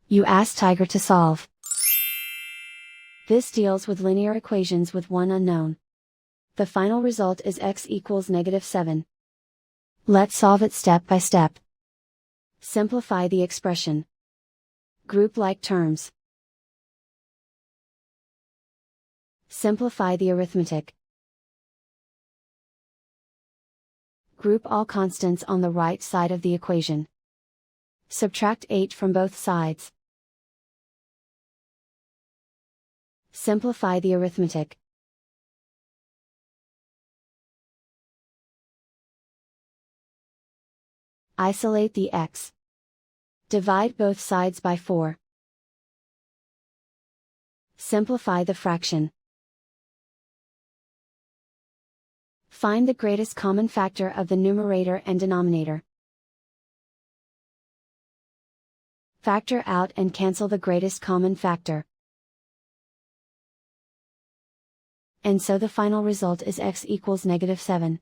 You ask Tiger to solve. This deals with linear equations with one unknown. The final result is x equals -7. Let's solve it step by step. Simplify the expression. Group like terms. Simplify the arithmetic. Group all constants on the right side of the equation. Subtract 8 from both sides. Simplify the arithmetic. Isolate the x. Divide both sides by 4. Simplify the fraction. Find the greatest common factor of the numerator and denominator. Factor out and cancel the greatest common factor. And so the final result is x equals -7.